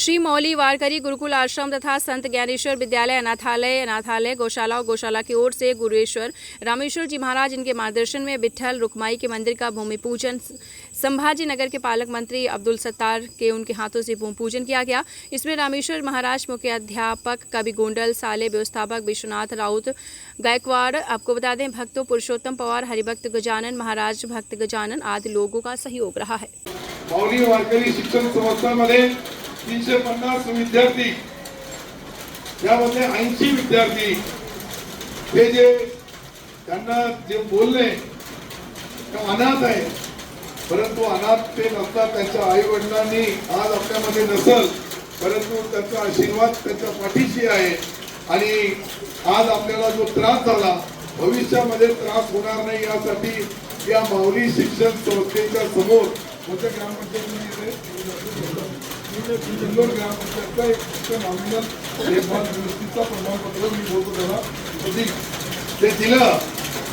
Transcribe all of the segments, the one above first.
श्री मौली वारकरी गुरुकुल आश्रम तथा संत ज्ञानेश्वर विद्यालय अनाथालय गौशाला और गौशाला की ओर से गुरुश्वर रामेश्वर जी महाराज इनके मार्गदर्शन में विठल रुक्माई के मंदिर का भूमि पूजन संभाजी नगर के पालक मंत्री अब्दुल सत्तार के उनके हाथों से भूमि पूजन किया गया। इसमें रामेश्वर महाराज मुख्य अध्यापक कवि गोंडल साले व्यवस्थापक विश्वनाथ राउत गायकवाड़, आपको बता दें भक्तों पुरुषोत्तम पवार, हरिभक्त गजानन महाराज, भक्त गजानन आदि लोगों का सहयोग रहा है। मौली वारकरी शिक्षण संस्थांमध्ये 350 विद्यार्थी, यामध्ये 80 विद्यार्थी हे जे त्यांना जे बोलले अनाथ आहे, परंतु अनाथ ते नसतात, त्यांच्या आई वडिलांनी आज आपल्यामध्ये नसल, परंतु त्यांचा आशीर्वाद त्यांच्या पाठीशी आहे आणि आज आपल्याला जो त्रास झाला भविष्यामध्ये त्रास होणार नाही यासाठी या माऊली शिक्षण संस्थेच्या समोर मोठ्या ग्रामपंचायतीमध्ये इंदोर ग्रामपंचायतचा एक नॉमिनल देखभाल दुरुस्तीचा प्रमाणपत्र मी बोलतो त्याला ते दिलं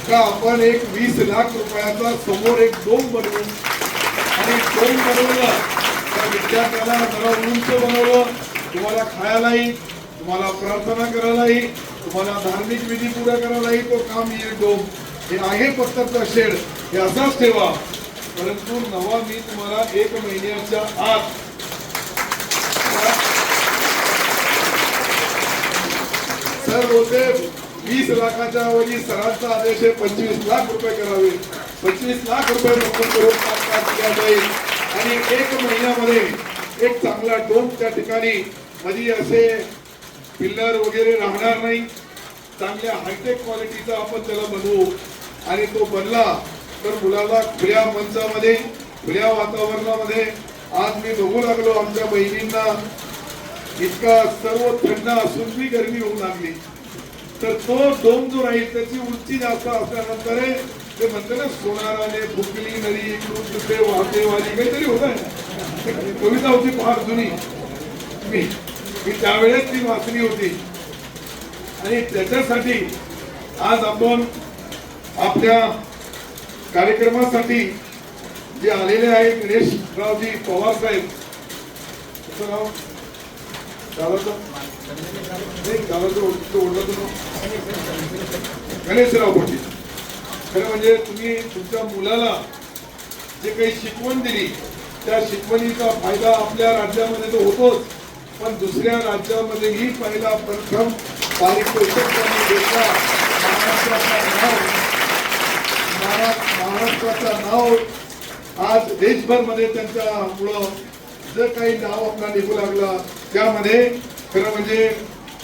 का आपण एक 20 लाख रुपयाचा समोर एक डोम बनवून आणि डोम बनवलं त्या विद्यार्थ्याला जरा उंच बनवलं, तुम्हाला खायलाही, तुम्हाला प्रार्थना करायलाही, तुम्हाला धार्मिक विधी पुरा करायलाही तो काम येईल डोम. हे आहे पत्थरचा शेड, हे असाच ठेवा, परंतु नवा मी तुम्हाला 1 महिन्याच्या आत सर होते 20 लाखाच्या ऐवजी सरांचा आदेश आहे 25 लाख रुपये करावे. 25 लाख रुपये रक्कम करून काम केल्या जाईल आणि 1 महिन्यामध्ये एक चांगला डोम त्या ठिकाणी मध्ये असे पिल्लर वगैरे राहणार नाही, चांगल्या हायटेक क्वालिटीचा आपण त्याला बनवू आणि तो बनला तर मुलाला खुल्या मंचामध्ये खुल्या वातावरणामध्ये आज मी बघू लागलो आमच्या बहिणींना इतका सर्व थंड असून भी गरमी होऊ लागली, तर तो डोम जो राहील त्याची उंची जास्त असल्यानंतर ते म्हणते ना सोनाराने भुकली नरी कृष्ण वाहते वाली काहीतरी होत आहे, कविता होती फार जुनी, मी त्यावेळेस ती वाचली होती आणि त्याच्यासाठी आज आपण आपल्या कार्यक्रमासाठी जे आलेले आहे गणेशरावजी पवार साहेब, गणेशराव पाटील, खरं म्हणजे तुम्ही तुमच्या मुलाला जे काही शिकवण दिली त्या शिकवणीचा फायदा आपल्या राज्यामध्ये तो होतोच, पण दुसऱ्या राज्यामध्येही पहिला प्रथम पारितोषिक घेतला. महाराष्ट्राचं नाव आज देशभरमध्ये त्यांच्या मुळे जर काही नाव आपला निघू लागला त्यामध्ये खरं म्हणजे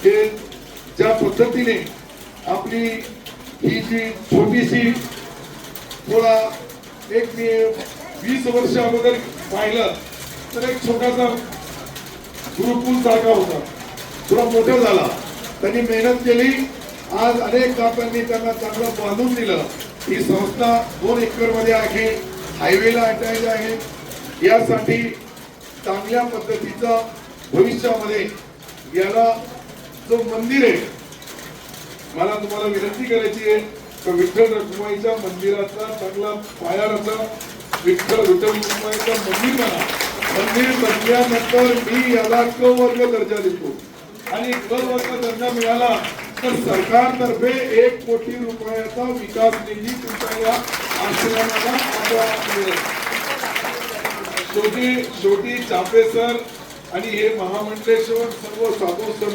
हे ज्या पद्धतीने आपली ही जी छोटीशी थोडा एक 20 वर्ष अगोदर पाहिलं तर एक छोटासा गुरुकुल सारखा होता, थोडा मोठा झाला, त्यांनी मेहनत केली, आज अनेक दात्यांनी त्यांना चांगलं बांधून दिलं. ही संस्था 2 एकर मध्ये आहे, हायवेला अटॅच आहे, यासाठी चांगल्या पद्धतीचा भविष्यामध्ये याला जो मंदिर आहे, मला तुम्हाला विनंती करायची आहे की विठ्ठल रखुमाईच्या मंदिराचा चांगला पाया रचा, विठ्ठल रखुमाईचं मंदिर बना. मंदिर बनल्यानंतर मी याला क वर्ग दर्जा देतो आणि क वर्ग दर्जा मिळाला तर सरकारतर्फे 1 कोटी रुपयाचा विकास निधी तुमच्या या आश्रमाला मिळेल. शेवटी चापे सर आणि हे महामंडळेश्वर सर्व साधू संत